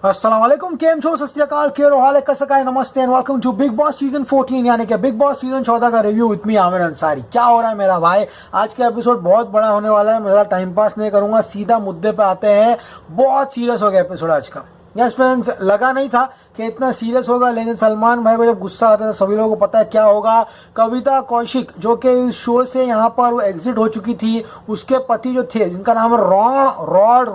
अस्सलाम वालेकुम, केम छो, सत श्री अकाल, केरो हाल है, कैसा है, नमस्ते and welcome to Bigg Boss season 14 यानी कि बिग बॉस सीजन 14 का review with me Aamir Ansari. क्या हो रहा है मेरा भाई, आज का एपिसोड बहुत बड़ा होने वाला है। मैं ज़्यादा टाइम पास नहीं करूंगा, सीधा मुद्दे पे आते हैं। बहुत सीरियस हो गया एपिसोड आज का। यस फ्रेंड्स, लगा नहीं था कि इतना सीरियस होगा, लेकिन सलमान भाई को जब गुस्सा आता है तो सभी लोगों को पता है क्या होगा। कविता कौशिक जो कि इस शो से यहाँ पर वो एग्जिट हो चुकी थी, उसके पति जो थे जिनका नाम है रॉड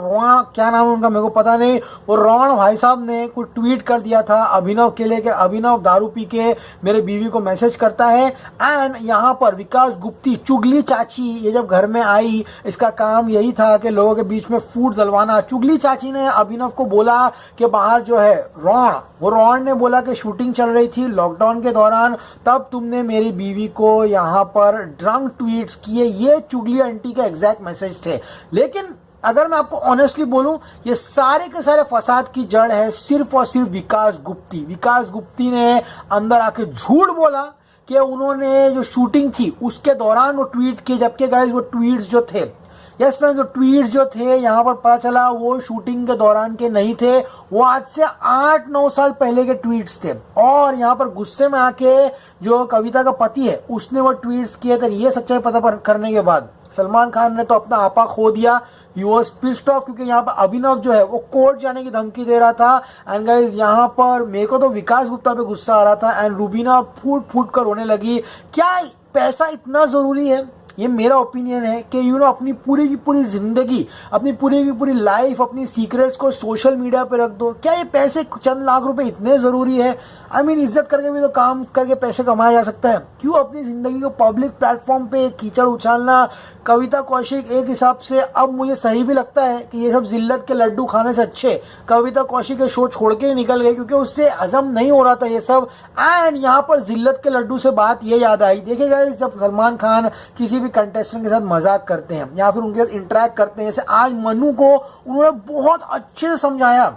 क्या नाम है उनका मेरे को पता नहीं, वो रॉन भाई साहब ने कुछ ट्वीट कर दिया था अभिनव के लिए कि अभिनव दारू पी के मेरे बीवी को मैसेज करता है। एंड यहाँ पर विकास गुप्ती चुगली चाची ये जब घर में आई, इसका काम यही था कि लोगों के बीच में फूट डलवाना। चुगली चाची ने अभिनव को बोला कि बाहर जो है रॉन ने बोला कि शूटिंग चल रही थी लॉकडाउन के दौरान, तब तुमने मेरी बीवी को यहाँ पर ड्रंक ट्वीट्स किए। ये चुगली आंटी के एग्जैक्ट मैसेज थे। लेकिन अगर मैं आपको ऑनेस्टली बोलूं, ये सारे के सारे फसाद की जड़ है सिर्फ और सिर्फ विकास गुप्ती ने अंदर आके झूठ बोला कि उन्होंने जो शूटिंग थी उसके दौरान वो ट्वीट किए, जबकि गाइस वो ट्वीट्स जो थे, यस फ्रेंड्स, जो ट्वीट्स जो थे यहाँ पर पता चला वो शूटिंग के दौरान के नहीं थे, वो आज से 8-9 साल पहले के ट्वीट्स थे। और यहाँ पर गुस्से में आके जो कविता का पति है उसने वो ट्वीट्स किए थे। ये सच्चाई पता करने के बाद सलमान खान ने तो अपना आपा खो दिया। ही वॉज पिस्ड ऑफ, क्योंकि यहाँ पर अभिनव जो है वो कोर्ट जाने की धमकी दे रहा था। एंड गाइज यहाँ पर मेरे को तो विकास गुप्ता पे गुस्सा आ रहा था एंड रूबीना फूट कर रोने लगी। क्या पैसा इतना जरूरी है? ये मेरा ओपिनियन है कि अपनी पूरी की पूरी जिंदगी, अपनी पूरी की पूरी लाइफ, अपनी सीक्रेट्स को सोशल मीडिया पे रख दो। क्या ये पैसे चंद लाख रुपए इतने जरूरी है? इज्जत करके भी तो काम करके पैसे कमाया जा सकता है। क्यों अपनी जिंदगी को पब्लिक प्लेटफॉर्म पे कीचड़ उछालना? कविता कौशिक एक हिसाब से अब मुझे सही भी लगता है कि ये सब जिल्लत के लड्डू खाने से अच्छे कविता कौशिक के शो छोड़ के ही निकल गए, क्योंकि उससे हजम नहीं हो रहा था ये सब। एंड यहाँ पर जिल्लत के लड्डू से बात ये याद आई, देखिएगा जब सलमान खान किसी भी कंटेस्टेंट के साथ मजाक करते हैं या फिर उनके साथ इंटरेक्ट करते हैं, जैसे आज मनु को उन्होंने बहुत अच्छे से समझाया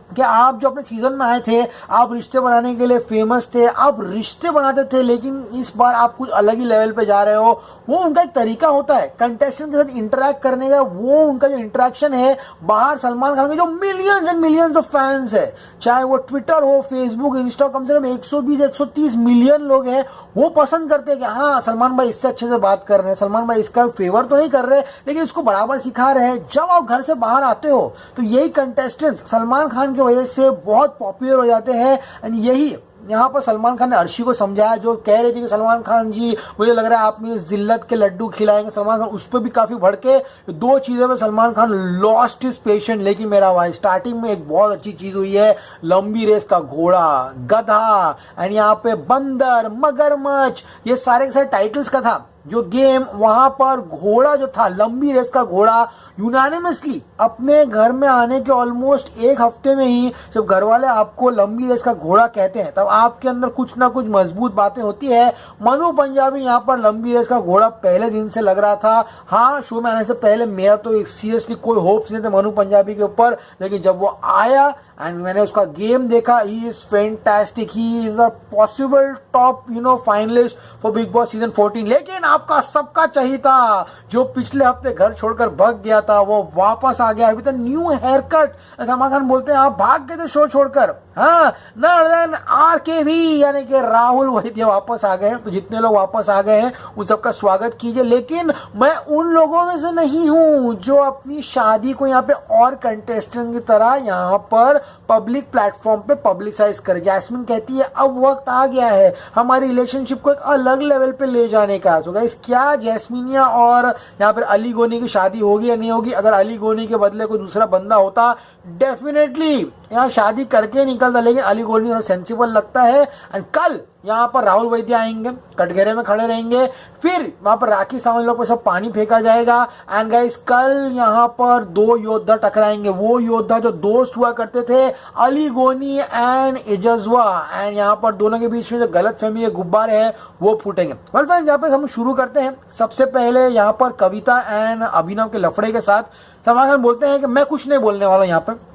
कि आप जो अपने सीजन में आए थे, आप रिश्ते बनाने के लिए फेमस थे, आप रिश्ते बनाते थे, लेकिन इस बार आप कुछ अलग ही लेवल पे जा रहे हो। वो उनका एक तरीका होता है कंटेस्टेंट के साथ इंटरेक्ट करने का, वो उनका जो इंटरेक्शन है बाहर सलमान खान के जो millions and millions of fans है, चाहे वो ट्विटर हो, फेसबुक, इंस्टा, कम से कम 120-130 मिलियन लोग हैं, वो पसंद करते हैं कि हाँ सलमान भाई इससे अच्छे से बात कर रहे हैं, सलमान भाई इसका फेवर तो नहीं कर रहे लेकिन इसको बराबर सिखा रहे हैं। जब आप घर से बाहर आते हो तो यही कंटेस्टेंट्स सलमान खान की वजह से बहुत पॉपुलर हो जाते हैं। एंड यही यहाँ पर सलमान खान ने अर्शी को समझाया, जो कह रही थी कि सलमान खान जी मुझे लग रहा है आप मुझे जिल्लत के लड्डू खिलाएंगे। सलमान खान उस पर भी काफी भड़के। दो चीजों में Salman Khan lost his patient. लेकिन मेरा भाई स्टार्टिंग में एक बहुत अच्छी चीज हुई है, लंबी रेस का घोड़ा, गधा एंड यहाँ पे बंदर, मगरमच्छ, ये सारे के सारे टाइटल्स का था जो गेम। वहां पर घोड़ा जो था, लंबी रेस का घोड़ा, यूनानिमसली अपने घर में आने के ऑलमोस्ट एक हफ्ते में ही जब घर वाले आपको लंबी रेस का घोड़ा कहते हैं तब आपके अंदर कुछ ना कुछ मजबूत बातें होती है। मनु पंजाबी यहाँ पर लंबी रेस का घोड़ा पहले दिन से लग रहा था। हाँ, शो में आने से पहले मेरा तो सीरियसली कोई होप्स नहीं थे मनु पंजाबी के ऊपर, लेकिन जब वो आया एंड मैंने उसका गेम देखा, he is fantastic, he is a possible top finalist for big Boss season 14। लेकिन आपका सबका चाहिए था जो पिछले हफ्ते घर छोड़कर भाग गया था, वो वापस आ गया with a new haircut. Salman Khan बोलते हैं आप भाग गए थे शो छोड़कर। हाँ, नर्दन RKB यानी कि राहुल वैद्य वापस आ गए हैं। तो जितने लोग वापस आ गए हैं उन सबका स्वागत कीजिए। लेकिन मैं उन लोगों में से नहीं हूं जो अपनी शादी को यहाँ पे और कंटेस्टेंट की तरह यहाँ पर पब्लिक प्लेटफॉर्म पे पब्लिसाइज कर। जैस्मिन कहती है अब वक्त आ गया है हमारी रिलेशनशिप को एक अलग लेवल पे ले जाने का। तो गाइस, क्या जैस्मिनिया और यहाँ पर अली गोनी की शादी होगी या नहीं होगी? अगर अली गोनी के बदले कोई दूसरा बंदा होता डेफिनेटली यहाँ शादी करके निकलता, लेकिन अली गोनी थोड़ा सेंसिबल लगता है। एंड कल यहाँ पर राहुल वैद्य आएंगे, कटघरे में खड़े रहेंगे, फिर वहां पर राखी सावंत लोग पर सब पानी फेंका जाएगा। एंड गाइस, कल यहाँ पर दो योद्धा टकराएंगे, वो योद्धा जो दोस्त हुआ करते थे, अली गोनी एंड इजजवा। एंड यहाँ पर दोनों के बीच में जो गलत फहमी के गुब्बारे हैं वो फूटेंगे। वेल फ्रेंड्स, यहाँ पे हम शुरू करते हैं। सबसे पहले यहाँ पर कविता एंड अभिनव के लफड़े के साथ सलमान खान बोलते हैं कि मैं कुछ नहीं बोलने वाला, यहाँ पे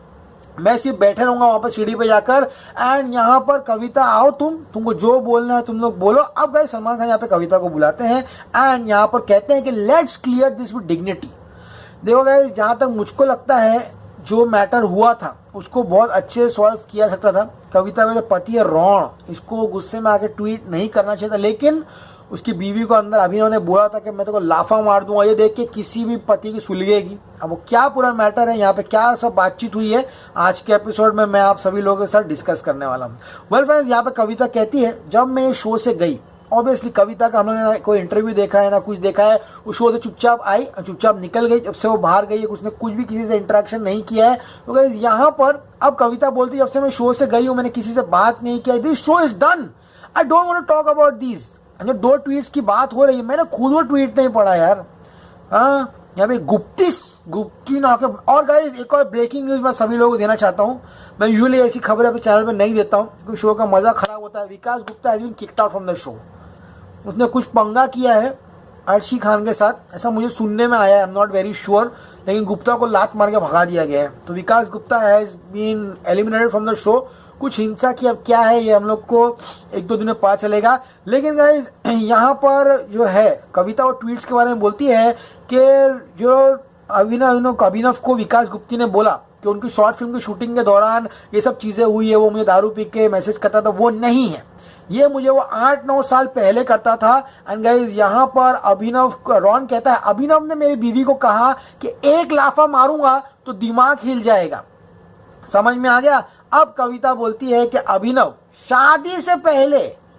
मैं सिर्फ बैठे रहूंगा वहां पर सीढ़ी पे जाकर। एंड यहाँ पर कविता आओ, तुमको जो बोलना है तुम लोग बोलो। अब गए सलमान खान यहाँ पे कविता को बुलाते हैं एंड यहाँ पर कहते हैं कि let's clear this with dignity. देखो गाइस, जहां तक मुझको लगता है जो मैटर हुआ था उसको बहुत अच्छे से सॉल्व किया सकता था। कविता का जो पति है रॉन, इसको गुस्से में आके ट्वीट नहीं करना चाहिए था, लेकिन उसकी बीवी को अंदर अभिनव ने बोला था कि मैं तेको लाफा मार दूंगा। ये देख के किसी भी पति की सुलगेगी। अब वो क्या पूरा मैटर है, यहाँ पे क्या सब बातचीत हुई है, आज के एपिसोड में मैं आप सभी लोगों के साथ डिस्कस करने वाला हूँ। वेल फ्रेंड्स, यहाँ पे कविता कहती है जब मैं शो से गई, ऑब्वियसली कविता का हमने ना कोई इंटरव्यू देखा है ना कुछ देखा है, उस शो से चुपचाप आई और चुपचाप निकल गई। जब से वो बाहर गई है उसने कुछ भी किसी से इंटरेक्शन नहीं किया है। तो गाइस यहाँ पर अब कविता बोलती है जब से मैं शो से गई हूँ मैंने किसी से बात नहीं किया। This show is done, I don't want to talk about this. जो 2 ट्वीट्स की बात हो रही है, मैंने खुद वो ट्वीट नहीं पढ़ा यार। हाँ, यहाँ पे गुप्ती ना के। और गाइस एक और ब्रेकिंग न्यूज मैं सभी लोगों को देना चाहता हूँ। मैं यूजुअली ऐसी खबरें अपने चैनल पे नहीं देता हूँ क्योंकि शो का मजा खराब होता है। Vikas Gupta has been kicked out from the show. उसने कुछ पंगा किया है अर्शी खान के साथ, ऐसा मुझे सुनने में आया है, I am not very sure, लेकिन गुप्ता को लात मार के भगा दिया गया है। तो Vikas Gupta has been eliminated from the show. कुछ हिंसा की अब क्या है ये हम लोग को 1-2 दिन में पता चलेगा। लेकिन गाइस यहाँ पर जो है कविता और ट्वीट्स के बारे में बोलती है कि जो अभिनव को विकास गुप्ती ने बोला कि उनकी शॉर्ट फिल्म की शूटिंग के दौरान ये सब चीजें हुई है, वो मुझे दारू पी के मैसेज करता था, वो नहीं है। ये मुझे वो 8-9 साल पहले करता था। एंड गाइस यहाँ पर रॉन कहता है अभिनव ने मेरी बीवी को कहा कि एक लाफा मारूंगा तो दिमाग हिल जाएगा। समझ में आ गया। अब कविता बोलती है कि अभिनव शादी से पहले,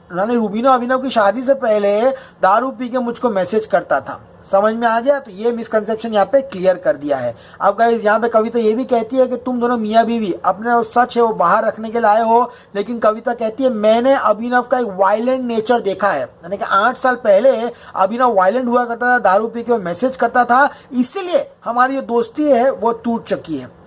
रूबीना अभिनव की शादी से पहले दारू पी के मुझको मैसेज करता था। समझ में आ गया। तो ये मिसकंसेप्शन यहाँ पे क्लियर कर दिया है। अब गाइस यहाँ पे कविता ये भी कहती है कि तुम दोनों मियाँ बीवी अपने सच है वो बाहर रखने के लिए आए हो, लेकिन कविता कहती है मैंने अभिनव का एक वायलेंट नेचर देखा है। यानी कि 8 साल पहले अभिनव वायलेंट हुआ करता था, दारू पी के मैसेज करता था, इसीलिए हमारी जो दोस्ती है वो टूट चुकी है।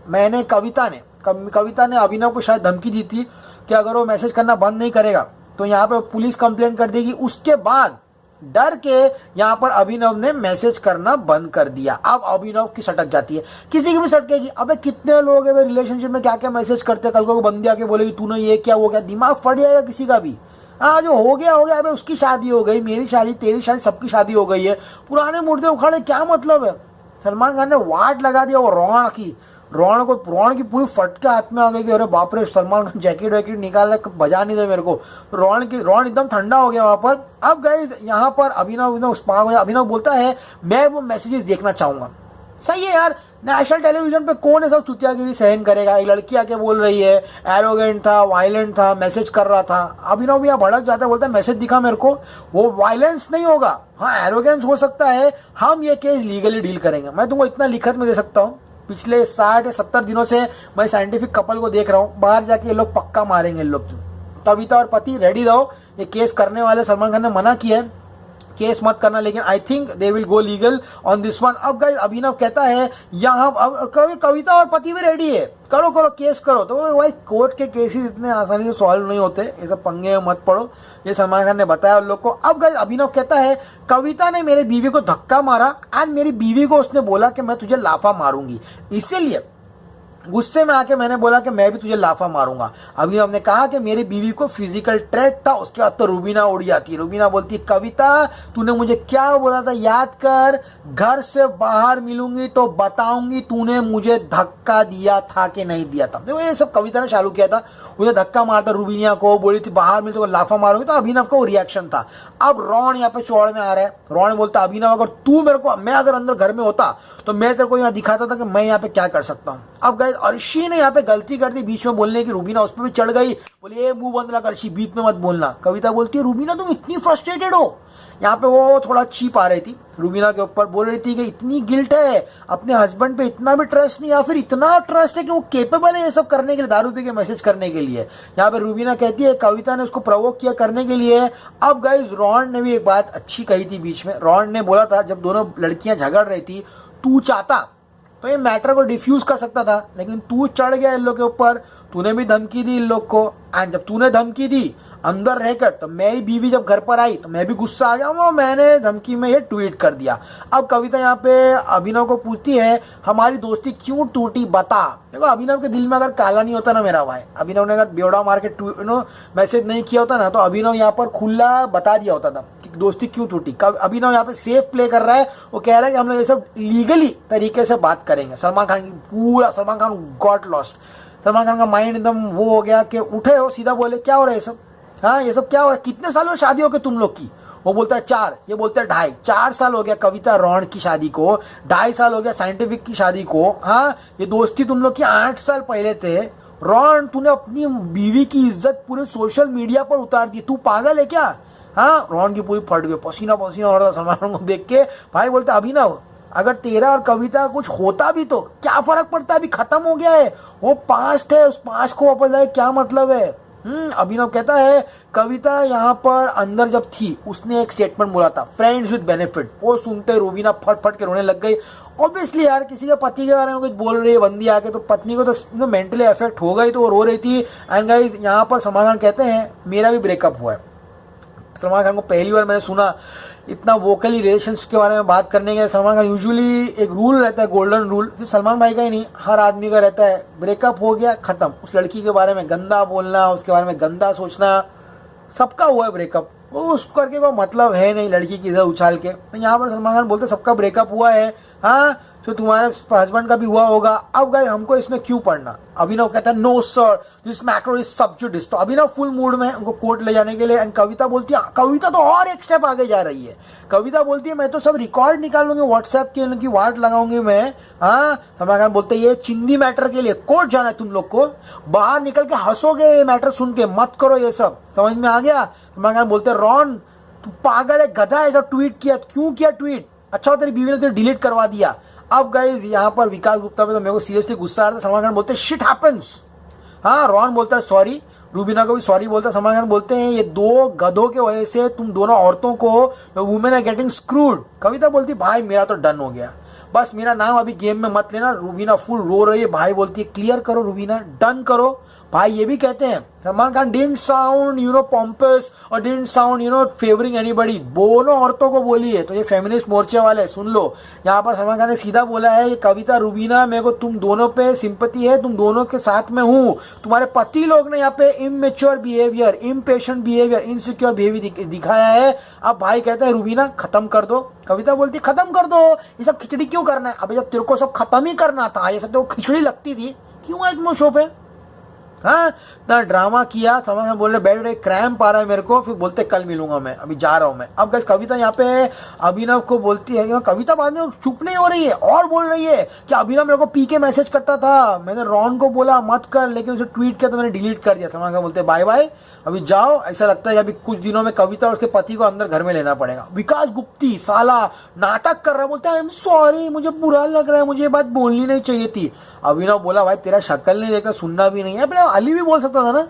कविता ने अभिनव को शायद धमकी दी थी कि अगर वो मैसेज करना बंद नहीं करेगा तो यहाँ पे पुलिस कंप्लेंट कर देगी। उसके बाद डर के यहाँ पर अभिनव ने मैसेज करना बंद कर दिया। अब अभिनव की सटक जाती है, किसी की भी सटकेगी। अबे कितने लोग है रिलेशनशिप में क्या क्या मैसेज करते हैं, कल को बंदी आके बोलेगी तूने ये क्या वो क्या, दिमाग फट जाएगा किसी का भी। हाँ, जो हो गया। अबे उसकी शादी हो गई, मेरी शादी, तेरी शादी, सबकी शादी हो गई है, पुराने मुर्दे उखाड़े क्या मतलब है। सलमान खान ने वाट लगा दिया वो रॉन की पूरी फटके हाथ में आ गई कि अरे बाप रे, सलमान खान जैकेट वैकेट निकाल बजा नहीं दे मेरे को। रॉन एकदम ठंडा हो गया वहां पर। अब गाइस यहाँ पर अभिनव बोलता है मैं वो मैसेजेस देखना चाहूंगा। सही है यार, नेशनल टेलीविजन पे कौन है सब चुतियागिरी सहन करेगा। एक लड़की आके बोल रही है एरोगेंट था, वायलेंट था, मैसेज कर रहा था। अभिनव भी यहाँ भड़क जाता है, बोलता है मैसेज दिखा मेरे को। वो वायलेंस नहीं होगा, हाँ एरोगेंस हो सकता है। हम ये केस लीगली डील करेंगे। मैं तुमको इतना लिखत में दे सकता हूँ, पिछले 60 या 70 दिनों से मैं साइंटिफिक कपल को देख रहा हूँ, बाहर जाके ये लोग पक्का मारेंगे। इन लोग कविता और पति रेडी रहो, ये केस करने वाले सलमान खान ने मना किया है केस मत करना, लेकिन I think they will go legal on this one. अब गाइस अभिनव कहता है यहाँ कविता और पति भी रेडी है, करो केस करो। तो भाई कोर्ट के केसेस इतने आसानी से सॉल्व नहीं होते, ये सब पंगे मत पड़ो, ये सलमान खान ने बताया उन लोग को। अब गाइस अभिनव कहता है कविता ने मेरी बीवी को धक्का मारा एंड मेरी बीवी को उसने बोला कि मैं तुझे लाफा मारूंगी, इसीलिए गुस्से में आके मैंने बोला कि मैं भी तुझे लाफा मारूंगा। अभिनव ने कहा कि मेरी बीवी को फिजिकल ट्रेट था। उसके बाद तो रूबीना उड़ जाती है। रूबीना बोलती है कविता तूने मुझे क्या बोला था याद कर, घर से बाहर मिलूंगी तो बताऊंगी तूने मुझे धक्का दिया था कि नहीं दिया था। देखो ये सब कविता ने चालू किया था, उसे धक्का मारता रूबीना को, बोली थी बाहर मिल तो लाफा मारूंगी, तो अभिनव का वो रिएक्शन था। अब रॉन यहाँ पे चौड़ में आ रहा है। रॉन बोलता अभिनव अगर तू मेरे को, मैं अगर अंदर घर में होता तो मैं तेरे को यहाँ दिखाता था कि मैं यहाँ पे क्या कर सकता हूँ। अब गाइस अर्शी ने यहाँ पे गलती कर दी बीच में बोलने की, रूबीना उस पर भी चढ़ गई, बोली ये मुंह बंद लगा अर्शी, बीच में मत बोलना। कविता बोलती है रूबीना तुम इतनी फ्रस्ट्रेटेड हो। यहाँ पे वो थोड़ा चीप आ रही थी रूबीना के ऊपर, बोल रही थी कि इतनी गिल्ट है अपने हस्बैंड पे, इतना भी ट्रस्ट नहीं, या फिर इतना ट्रस्ट है कि वो केपेबल है ये सब करने के लिए, दारू पी के मैसेज करने के लिए। यहाँ पे रूबीना कहती है कविता ने उसको प्रोवोक किया करने के लिए। अब गाइस रॉन ने भी एक बात अच्छी कही थी बीच में। रॉन ने बोला था जब दोनों लड़कियां झगड़ रही थी, तू चाहता तो ये मैटर को डिफ्यूज कर सकता था, लेकिन तू चढ़ गया इन लोग के ऊपर, तूने भी धमकी दी इन लोग को। एंड जब तूने धमकी दी अंदर रहकर, तो मेरी बीवी जब घर पर आई तो मैं भी गुस्सा आ गया, वो मैंने धमकी में ये ट्वीट कर दिया। अब कविता यहाँ पे अभिनव को पूछती है हमारी दोस्ती क्यों टूटी बता। देखो अभिनव के दिल में अगर काला नहीं होता ना मेरा भाई, अभिनव ने अगर बेवड़ा मार के मैसेज नहीं किया होता ना, तो अभिनव यहाँ पर खुला बता दिया होता था कि दोस्ती क्यों टूटी। अभिनव यहाँ पे सेफ प्ले कर रहा है, वो कह रहा है कि हम लोग ये सब लीगली तरीके से बात करेंगे। Salman Khan got lost. सलमान खान का माइंड एकदम वो हो गया कि उठे हो सीधा बोले क्या हो रहा है ये सब, हाँ ये सब क्या हो रहा है, कितने साल हो शादी हो गए तुम लोग की। वो बोलता है 4, ये बोलता है 2.5, 4 साल हो गया कविता रॉन की शादी को, 2.5 साल हो गया साइंटिफिक की शादी को। हाँ ये दोस्ती तुम लोग की 8 साल पहले थे। रॉन तूने अपनी बीवी की इज्जत पूरे सोशल मीडिया पर उतार दी, तू पागल है क्या। हाँ रॉन की पूरी फट गई, पसीना पसीना हो रहा था सलमान को देख के। भाई बोलता अभिनव अगर तेरा और कविता का कुछ होता भी तो क्या फर्क पड़ता है, अभी खत्म हो गया है, वो पास्ट है, उस पास्ट को वापस लाए क्या मतलब है। अभिनव कहता है कविता यहाँ पर अंदर जब थी उसने एक स्टेटमेंट बोला था फ्रेंड्स विद बेनिफिट, वो सुनते रूबीना फट फट के रोने लग गई। ऑब्वियसली यार किसी के पति के बारे में कुछ बोल रही है बंदी आके तो पत्नी को तो मेंटली अफेक्ट हो गई, तो वो रो रही थी। एंड गाइस यहाँ पर सलमान खान कहते हैं मेरा भी ब्रेकअप हुआ है। सलमान खान को पहली बार मैंने सुना इतना वोकली रिलेशनशिप के बारे में बात करने के। सलमान खान यूजुअली एक रूल रहता है, गोल्डन रूल, सिर्फ सलमान भाई का ही नहीं हर आदमी का रहता है, ब्रेकअप हो गया खत्म, उस लड़की के बारे में गंदा बोलना, उसके बारे में गंदा सोचना, सबका हुआ है ब्रेकअप, वो उस करके कोई मतलब है नहीं लड़की की इधर उछाल के। तो यहाँ पर सलमान खान बोलते सबका ब्रेकअप हुआ है, हाँ तो तुम्हारे हस्बैंड का भी हुआ होगा, अब गए हमको इसमें क्यों पढ़ना। अभिनव कहता है no sir this matter is sub judice, तो अभिनव फुल मूड में उनको कोर्ट ले जाने के लिए। एंड कविता बोलती है, कविता तो और एक स्टेप आगे जा रही है, कविता बोलती है मैं तो सब रिकॉर्ड निकालूंगी व्हाट्सएप के, उनकी वाट लगाऊंगी मैं। हाँ सलमान खान बोलते ये चिंदी मैटर के लिए कोर्ट जाना है तुम लोग को, बाहर निकल के हंसोगे ये मैटर सुन के, मत करो ये सब, समझ में आ गया। सलमान खान बोलते रॉन तू पागल है गधा है, ऐसा ट्वीट किया, क्यों किया ट्वीट, अच्छा तेरी बीवी ने तो डिलीट करवा दिया। अब गाइज यहाँ पर विकास गुप्ता पे तो मेरे को सीरियसली गुस्सा आ रहा था। सलमान खान बोलते शिट हैपेंस, हाँ रॉन बोलता है सॉरी, रूबीना को भी सॉरी बोलता है। सलमान खान बोलते हैं ये 2 गधों के वजह से तुम दोनों औरतों को वुमेन आर गेटिंग स्क्रूड। कविता बोलती भाई मेरा तो डन हो गया, बस मेरा नाम अभी गेम में मत लेना। रूबीना फुल रो रही है, भाई बोलती है क्लियर करो रूबीना, डन करो। भाई ये भी कहते हैं Salman Khan didn't sound pompous और डिडंट साउंड फेवरिंग एनीबॉडी, दोनों औरतों को बोली है, तो ये फेमिनिस्ट मोर्चे वाले सुन लो। यहाँ पर सलमान खान ने सीधा बोला है ये कविता रूबीना मेरे को तुम दोनों पे सिंपैथी है, तुम दोनों के साथ में हूँ, तुम्हारे पति लोग ने यहाँ पे immature behaviour, impatient behaviour, insecure behaviour दिखाया है। अब भाई कहते हैं रूबीना खत्म कर दो। कविता बोलती खत्म कर दो, ये सब खिचड़ी क्यों करना है, अबे जब तेरे को सब खत्म ही करना था, ये सब तो खिचड़ी लगती थी, क्यों आए तुम शो पे। हाँ ना ड्रामा किया। सलमान खान बोल रहे बैठ रहे क्रैम्प आ रहा है मेरे को, फिर बोलते कल मिलूंगा मैं, अभी जा रहा हूं मैं। अब गाइस कविता यहाँ पे अभिनव को बोलती है, कविता बाद में चुप नहीं हो रही है और बोल रही है कि अभिनव मेरे को पी के मैसेज करता था, मैंने रॉन को बोला मत कर, लेकिन उसे ट्वीट किया तो मैंने डिलीट कर दिया। सलमान खान बोलते बाय बाय, अभी जाओ, ऐसा लगता है अभी कुछ दिनों में कविता और उसके पति को अंदर घर में लेना पड़ेगा। विकास गुप्ती साला नाटक कर रहा है, बोलता है आई एम सॉरी मुझे बुरा लग रहा है, मुझे ये बात बोलनी नहीं चाहिए थी। अभिनव बोला भाई तेरा शक्ल नहीं देखा, सुनना भी नहीं है, अपने अली भी बोल सकता था ना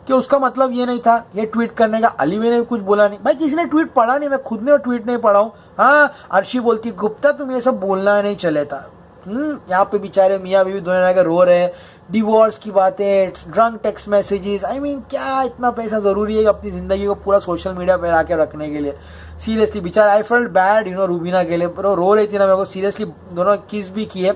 कि उसका मतलब ये नहीं था ये ट्वीट करने का, अली ने भी कुछ बोला नहीं। भाई किसी ने ट्वीट पढ़ा नहीं, मैं खुद ने ट्वीट नहीं पढ़ा हूँ। हाँ अर्शी बोलती गुप्ता तुम ये सब बोलना नहीं चले था। यहाँ पे बेचारे मियाँ बीवी दोनों लगे रो रहे हैं, डिवोर्स की बातें, drunk text messages, I mean क्या इतना पैसा जरूरी है अपनी जिंदगी को पूरा सोशल मीडिया पे आके रखने के लिए। सीरियसली बेचारा आई फेल्ट बैड रूबीना के लिए, रो रही थी ना, मेरे को सीरियसली दोनों किस भी किए,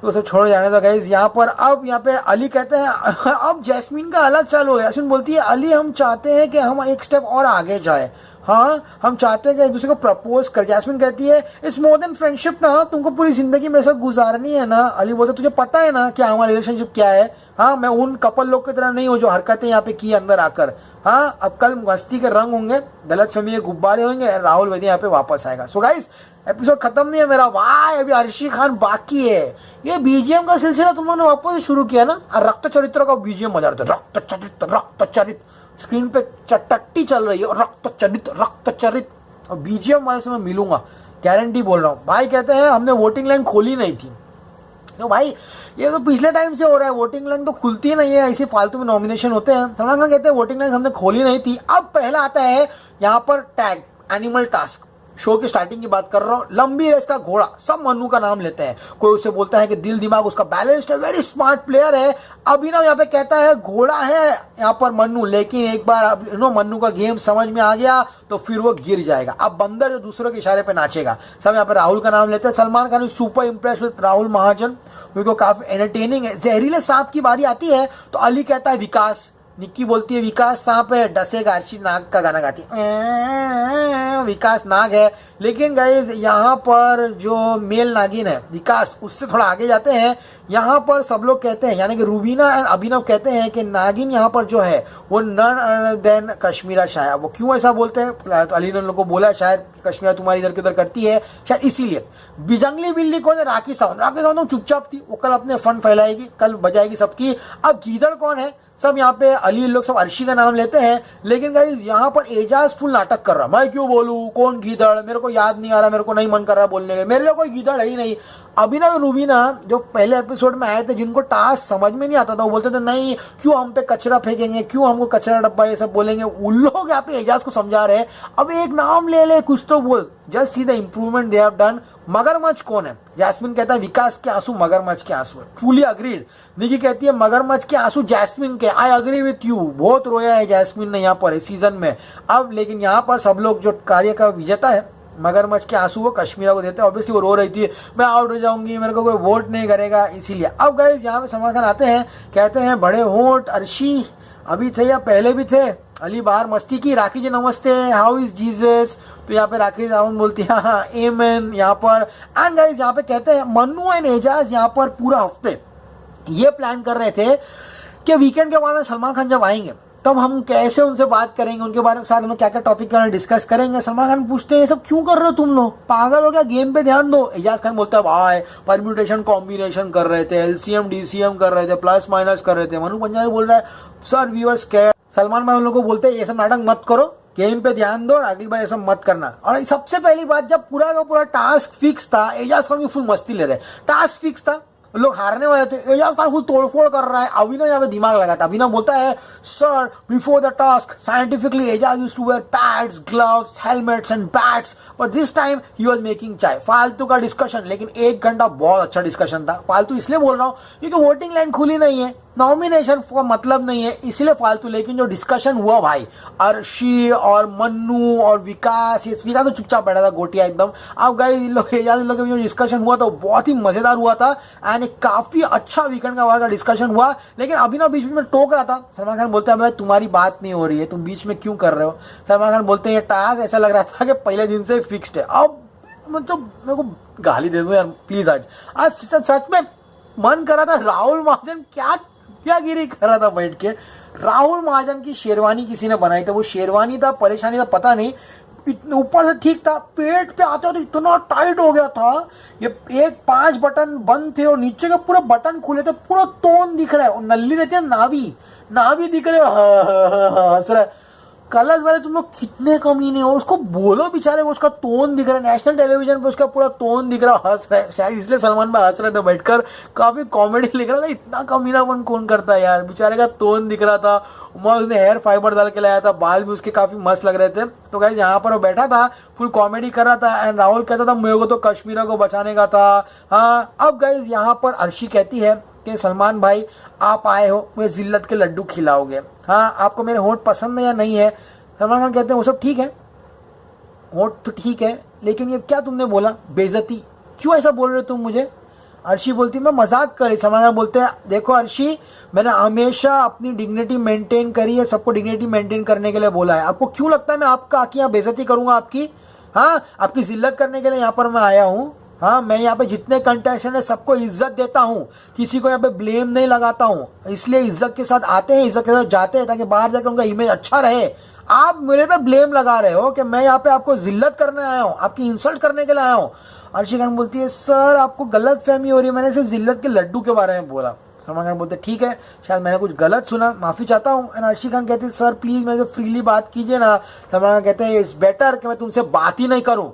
तो सब छोड़ जाने दो गाइस। यहाँ पर अब यहाँ पे अली कहते हैं अब जैस्मीन का अलग चालू है। जैस्मीन बोलती है अली हम चाहते हैं कि हम एक स्टेप और आगे जाए, हाँ हम चाहते हैं कि एक दूसरे को प्रपोज कर। जैस्मिन कहती है इट्स मोर देन फ्रेंडशिप ना, तुमको पूरी जिंदगी मेरे साथ गुजारनी है ना। अली बोलते तुझे पता है ना कि हमारा रिलेशनशिप क्या है, हाँ मैं उन कपल लोग की तरह नहीं हूँ जो हरकतें यहाँ पे की अंदर आकर। हाँ अब कल मस्ती के रंग होंगे, गलत फहमी के गुब्बारे होंगे, राहुल वैद्य यहाँ पे वापस आएगा। सो गाइस एपिसोड खत्म नहीं है मेरा, वाह अभी अर्शी खान बाकी है। ये बीजीएम का सिलसिला तुम लोगों ने वापस शुरू किया ना, रक्त चरित्र का बीजीएम मजा आता है, रक्त चरित्र स्क्रीन पे चटट्टी चल रही है, रक्त चरित्र और बीजीएम वाले से मैं मिलूंगा, गारंटी बोल रहा हूँ। भाई कहते हैं हमने वोटिंग लाइन खोली नहीं थी, तो भाई ये तो पिछले टाइम से हो रहा है, वोटिंग लाइन तो खुलती नहीं है, ऐसे फालतू में नॉमिनेशन होते हैं। सलमान खान कहते हैं वोटिंग लाइन हमने खोली नहीं थी। अब पहला आता है यहाँ पर टैग एनिमल टास्क, शो की स्टार्टिंग की बात कर रहा हूँ। लंबी रेस का घोड़ा, सब मन्नू का नाम लेते हैं, कोई उसे बोलता है कि दिल दिमाग उसका बैलेंस्ड है, वेरी स्मार्ट प्लेयर है। अभिनव यहाँ पे कहता है घोड़ा है यहाँ पर मन्नू, लेकिन एक बार मन्नू का गेम समझ में आ गया तो फिर वो गिर जाएगा। अब बंदर जो दूसरों के इशारे पे नाचेगा। सब यहाँ पे राहुल का नाम लेते हैं। Salman Khan super impress with Rahul Mahajan, क्योंकि काफी एंटरटेनिंग है। जहरीले सांप की बारी आती है तो अली कहता है विकास, निक्की बोलती है विकास सांप है, डसेगा। अर्शी नाग का गाना गाती है, विकास नाग है। लेकिन गाइज यहाँ पर जो मेल नागिन है विकास, उससे थोड़ा आगे जाते हैं। यहाँ पर सब लोग कहते हैं, यानी कि रूबीना एंड अभिनव कहते हैं कि नागिन यहाँ पर जो है वो none other than Kashmera Shah. वो क्यों ऐसा बोलते हैं, तो अली ने उन लोगों को बोला शायद कश्मीरा तुम्हारी इधर की उधर करती है, शायद इसीलिए। जंगली बिल्ली कौन है, राखी सावंत। राखी सावंत चुपचाप थी, वो कल अपने फन फैलाएगी, कल बजाएगी सबकी। अब गीदड़ कौन है, सब यहाँ पे अली लोग सब अर्शी का नाम लेते हैं। लेकिन गाइस यहाँ पर एजाज फुल नाटक कर रहा, मैं क्यों बोलूं, कौन गीदड़, मेरे को याद नहीं आ रहा, मेरे को नहीं मन कर रहा बोलने का, मेरे लिए कोई गीदड़ है ही नहीं। अभिनव रूबीना जो पहले एपिसोड में आए थे, जिनको टास्क समझ में नहीं आता था, वो बोलते थे नहीं क्यों हम पे कचरा फेंकेंगे, क्यों हमको कचरा डब्बा ये सब बोलेंगे, उन लोग यहाँ पे एजाज को समझा रहे हैं अब एक नाम ले ले, कुछ तो बोल। Just see the improvement they have done. मगरमच्छ कौन है, जैस्मिन कहता है विकास के आंसू मगरमच्छ के आंसू है, ट्रूली अग्रीड। निकी कहती है मगरमच्छ के आंसू जैस्मिन के, आई अग्री विथ यू, बहुत रोया है जैस्मिन ने यहाँ पर इस सीजन में। अब लेकिन यहाँ पर सब लोग जो कार्य का विजेता है मगरमच्छ के आंसू वो कश्मीरा को देते हैं। ऑब्वियसली वो रो रही थी, मैं आउट हो जाऊंगी, मेरे को कोई वोट नहीं करेगा, इसीलिए। अब गाइस यहाँ पे सलमान खान आते हैं, कहते हैं बड़े होंठ अर्शी अभी थे या पहले भी थे, अली बाहर मस्ती की। राखी जी नमस्ते, हाउ इज जीसस। तो यहाँ पे राखी सावंत बोलती है हाँ एमेन यहाँ पर। एंड गाइस यहाँ पे कहते हैं मन्नू एंड एजाज यहाँ पर पूरा हफ्ते ये प्लान कर रहे थे कि वीकेंड के बाद में सलमान खान जब आएंगे तब हम कैसे उनसे बात करेंगे, उनके बारे में साथ में क्या क्या टॉपिक के डिस्कस करेंगे। सलमान खान पूछते हैं ये सब क्यों कर रहे हो तुम लोग, पागल हो गया, गेम पे ध्यान दो। एजाज खान बोलता है भाई परम्यूटेशन कॉम्बिनेशन कर रहे थे, एलसीएम डीसीएम कर रहे थे, प्लस माइनस कर रहे थे। मनु पंजाबी बोल रहा है sir we were scared. Salman भाई उन लोगों को बोलते हैं ये सब नाटक मत करो, गेम पे ध्यान दो और अगली बार ऐसा मत करना। और सबसे पहली बात, जब पूरा का पूरा टास्क फिक्स था, एजाज खान की फुल मस्ती ले रहे, टास्क फिक्स था, लोग हारने वाले थे, एजाज खान फुल तोड़फोड़ कर रहा है। अभिनव यहाँ पे दिमाग लगाता, अभिनव बोलता है sir before the task scientifically Eijaz used to wear pads, gloves, helmets and bats, but this time he was making chai. फालतू का डिस्कशन, लेकिन 1 घंटा बहुत अच्छा डिस्कशन था। फालतू इसलिए बोल रहा हूँ क्योंकि वोटिंग लाइन खुली नहीं है, नॉमिनेशन का मतलब नहीं है, इसलिए फालतू। लेकिन जो डिस्कशन हुआ भाई, अर्शी और मन्नू और विकास, ये विकास तो चुपचाप बैठा था गोटिया एकदम। अब गाइस इन लोग जो डिस्कशन हुआ था बहुत ही मजेदार हुआ था एंड काफी अच्छा वीकेंड का वार का डिस्कशन हुआ। लेकिन अभी ना बीच में टोक रहा था, सलमान खान बोलते हैं भाई तुम्हारी बात नहीं हो रही है, तुम बीच में क्यों कर रहे हो। सलमान खान बोलते हैं ये टास्क ऐसा लग रहा था कि पहले दिन से फिक्स्ड है। अब मतलब मेरे को गाली दे दो यार प्लीज। आज सच में मन कर रहा था राहुल महाजन क्या गिरी कर रहा था बैठ के। राहुल महाजन की शेरवानी किसी ने बनाई थी, वो शेरवानी था परेशानी था पता नहीं, ऊपर से ठीक था, पेट पे आते होते इतना टाइट हो गया था। ये 5 बटन बंद थे और नीचे के पूरे बटन खुले थे, पूरा तोन दिख रहा है और नल्ली रहती है नाभी दिख रहे हंस रहा है। कलर्स वाले तुम लोग कितने कमीने हो, उसको बोलो बेचारे को, उसका तोन दिख रहा है, नेशनल टेलीविजन पे उसका पूरा तोन दिख रहा है, हंस रहा है। शायद इसलिए सलमान भाई हंस रहे थे बैठकर, काफी कॉमेडी लिख रहा था। इतना कमीनापन कौन करता है यार, बेचारे का तोन दिख रहा था, उसने हेयर फाइबर डाल के लाया था, बाल भी उसके काफी मस्त लग रहे थे। तो गाइस यहाँ पर वो बैठा था, फुल कॉमेडी कर रहा था एंड राहुल कहता था मेरे को तो कश्मीरा को बचाने का था। हाँ अब गाइस यहाँ पर अर्शी कहती है कि सलमान भाई आप आए हो, मुझे जिल्लत के लड्डू खिलाओगे, हाँ आपको मेरे होंठ पसंद है या नहीं है। सलमान खान कहते हैं वो सब ठीक है, होंठ तो ठीक है, लेकिन ये क्या तुमने बोला बेइज्जती, क्यों ऐसा बोल रहे हो तुम मुझे। अर्शी बोलती मैं मजाक कर रही। सलमान खान बोलते हैं देखो अर्शी मैंने हमेशा अपनी डिग्निटी मेंटेन करी है, सबको डिग्निटी मेंटेन करने के लिए बोला है, आपको क्यों लगता है मैं आपका आके यहाँ बेइज्जती करूंगा आपकी। हाँ आपकी जिल्लत करने के लिए यहाँ पर मैं आया हूँ। हाँ मैं यहाँ पे जितने कंटेस्टेंट है सबको इज्जत देता हूँ, किसी को यहाँ पे ब्लेम नहीं लगाता हूँ, इसलिए इज्जत के साथ आते हैं, इज्जत के साथ जाते हैं ताकि बाहर जाकर उनका इमेज अच्छा रहे। आप मेरे पे ब्लेम लगा रहे हो कि मैं यहाँ पे आपको जिल्लत करने आया हूँ, आपकी इंसल्ट करने के लिए आया हूँ। अर्शी खान बोलती है सर आपको गलत फहमी हो रही है, मैंने सिर्फ जिल्लत के लड्डू के बारे में बोला। सलमान खान बोलते ठीक है शायद मैंने कुछ गलत सुना, माफी चाहता हूँ। एंड अर्शी खान कहते सर प्लीज मेरे से फ्रीली बात कीजिए ना। सलमान खान कहते हैं इट्स बेटर कि मैं तुमसे बात ही नहीं करूँ,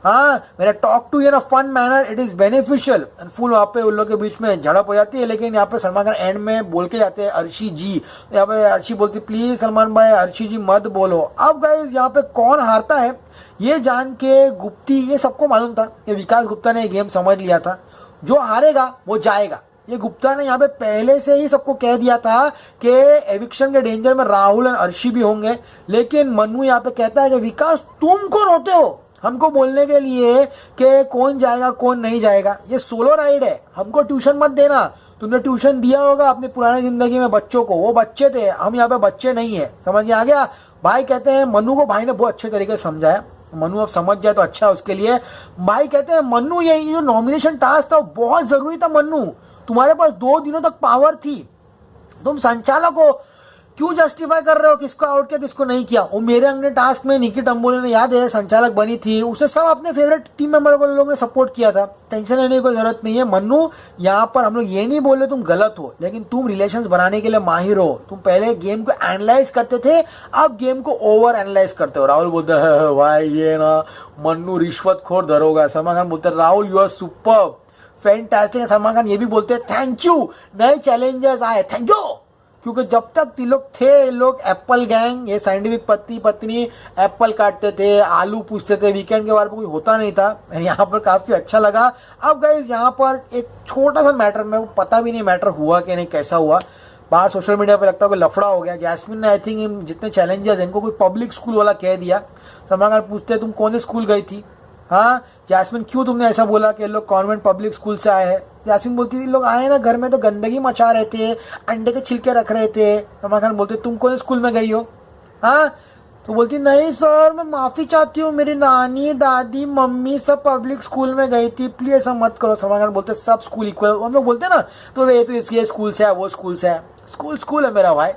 हाँ मेरा talk to in a fun manner it is beneficial. And full वहाँ पे उन लोगों के बीच में झड़प हो जाती है। लेकिन यहाँ पे सलमान खान एंड में बोल के जाते हैं अर्शी जी, तो यहाँ पे अर्शी बोलती प्लीज सलमान भाई अर्शी जी मत बोलो। अब गाइस यहाँ पे कौन हारता है ये जान के गुप्ती, ये सबको मालूम था कि विकास गुप्ता ने ये गेम समझ लिया था, जो हारेगा वो जाएगा। ये गुप्ता ने यहाँ पे पहले से ही सबको कह दिया था कि एविक्शन के डेंजर में राहुल और अर्शी भी होंगे। लेकिन मन्नू यहाँ पे कहता है कि विकास तुम कौन होते हो हमको बोलने के लिए कि कौन जाएगा कौन नहीं जाएगा, ये सोलो राइड है, हमको ट्यूशन मत देना, तुमने ट्यूशन दिया होगा अपनी पुरानी जिंदगी में बच्चों को, वो बच्चे थे, हम यहाँ पे बच्चे नहीं है, समझ में आ गया। भाई कहते हैं मन्नू को भाई ने बहुत अच्छे तरीके से समझाया, मन्नू अब समझ जाए तो अच्छा है उसके लिए। भाई कहते हैं मन्नू ये जो नॉमिनेशन टास्क था बहुत जरूरी था मन्नू, तुम्हारे पास 2 दिनों तक पावर थी, तुम संचालक हो, क्यों जस्टिफाई कर रहे हो किसको आउट किया किसको नहीं किया। वो मेरे अंगने टास्क में निकी टम्बोली ने, याद है, संचालक बनी थी, उसे सब अपने फेवरेट टीम मेंबर को लोगों ने सपोर्ट किया था, टेंशन लेने की कोई जरूरत नहीं है। मन्नू यहाँ पर हम लोग ये नहीं बोल रहे तुम गलत हो, लेकिन तुम रिलेशंस बनाने के लिए माहिर हो, तुम पहले गेम को एनालाइज करते थे, अब गेम को ओवर एनालाइज करते हो। राहुल बोलते है भाई ये ना मन्नू रिश्वतखोर दरोगा, सलमान खान बोलते Rahul you are super fantastic, Salman Khan ये भी बोलते हैं थैंक यू, नए चैलेंजर्स आए थैंक यू, क्योंकि जब तक ये लोग थे, ये लोग एप्पल गैंग, ये साइंटिफिक पति पत्नी एप्पल काटते थे, आलू पूछते थे, वीकेंड के बारे में कोई होता नहीं था। यहाँ पर काफी अच्छा लगा। अब गाइस यहाँ पर एक छोटा सा मैटर, मेरे को पता भी नहीं मैटर हुआ कि नहीं, कैसा हुआ, बाहर सोशल मीडिया पे लगता है कोई लफड़ा हो गया। जैस्मिन ने आई थिंक जितने चैलेंजर्स हैं इनको कोई पब्लिक स्कूल वाला कह दिया। सलमान खान पूछते तुम कौन से स्कूल गई थी, हाँ जैस्मिन क्यों तुमने ऐसा बोला कि लोग कॉन्वेंट पब्लिक स्कूल से आए हैं। जैस्मिन बोलती थी लोग आए ना घर में तो गंदगी मचा रहे थे, अंडे के छिलके रख रहे थे। सलमान खान बोलते तुम कौन से स्कूल में गई हो, हाँ तो बोलती नहीं सर मैं माफी चाहती हूँ, मेरी नानी दादी मम्मी सब पब्लिक स्कूल में गई थी, प्लीज ऐसा मत करो। सलमान खान बोलते सब स्कूल इक्वल, हम लोग बोलते ना तो ये तो ये स्कूल से है वो स्कूल से है, स्कूल स्कूल है मेरा भाई,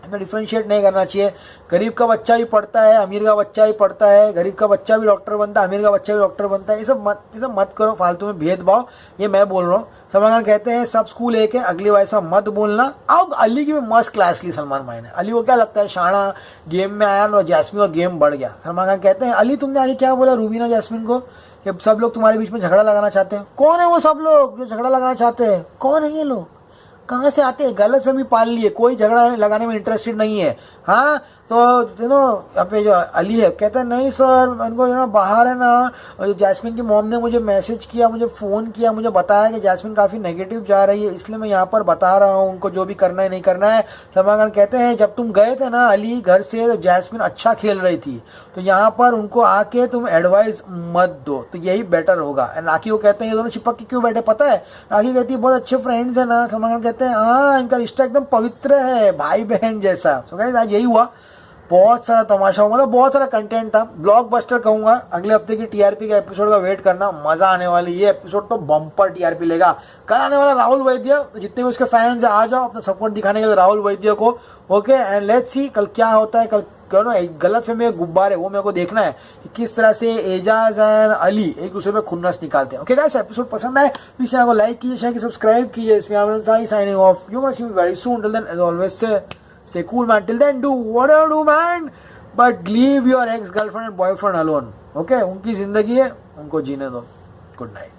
हमें डिफ्रेंशिएट नहीं करना चाहिए। गरीब का बच्चा भी पढ़ता है, अमीर का बच्चा भी पढ़ता है, गरीब का बच्चा भी डॉक्टर बनता है, अमीर का बच्चा भी डॉक्टर बनता है। ये सब मत करो फालतू में भेदभाव, ये मैं बोल रहा हूँ। सलमान खान कहते हैं सब स्कूल एक है, अगली बार ऐसा मत बोलना। अब अली की भी मस्त क्लास ली सलमान भाई ने, अली को क्या लगता है शाना गेम में आया और जैस्मिन का गेम बढ़ गया। सलमान खान कहते हैं अली तुमने आगे क्या बोला रूबीना जैस्मिन को कि सब लोग तुम्हारे बीच में झगड़ा लगाना चाहते हैं, कौन है वो सब लोग जो झगड़ा लगाना चाहते हैं, कौन है ये लोग, कहाँ से आते हैं, गलतफहमी पाल लिए, कोई झगड़ा लगाने में इंटरेस्टेड नहीं है। हाँ तो यू नो यहाँ पे जो अली है कहता है नहीं सर उनको ना बाहर है ना, जैस्मिन की मॉम ने मुझे मैसेज किया, मुझे फ़ोन किया, मुझे बताया कि जैस्मिन काफ़ी नेगेटिव जा रही है, इसलिए मैं यहाँ पर बता रहा हूँ उनको जो भी करना है नहीं करना है। सलमान खान कहते हैं जब तुम गए थे ना अली घर से तो जैस्मिन अच्छा खेल रही थी, तो यहाँ पर उनको आके तुम एडवाइस मत दो, तो यही बेटर होगा। एंड राखी को कहते हैं ये दोनों चिपक के क्यों बैठे पता है, राखी कहती है बहुत अच्छे फ्रेंड्स है ना। सलमान खान कहते हैं हाँ इनका रिश्ता एकदम पवित्र है, भाई बहन जैसा। सो गाइस आज यही हुआ, बहुत सारा तमाशा हुआ, मतलब बहुत सारा कंटेंट था, ब्लॉकबस्टर कहूंगा। अगले हफ्ते की टीआरपी का एपिसोड का वेट करना, मजा आने वाली, ये एपिसोड तो बम्पर टीआरपी लेगा। कल आने वाला राहुल वैद्य, तो जितने भी उसके फैंस हैं आ जाओ अपना सपोर्ट दिखाने के लिए राहुल वैद्य को। ओके एंड लेट्स सी कल क्या होता है। कल करो एक गलत फहमी गुब्बारे वो मेरे को देखना है कि किस तरह से एजाज एंड अली एक दूसरे में खुन्नस निकालते हैं। ओके गाइस एपिसोड पसंद आए प्लीज चैनल को लाइक कीजिए, शेयर कीजिए, सब्सक्राइब कीजिए। इसमें Aamir Ansari signing off, you gonna see me very soon, till then as always say cool man, till then do whatever do man, but leave your ex girlfriend and boyfriend alone. Okay उनकी जिंदगी है, उनको जीने दो। Good night.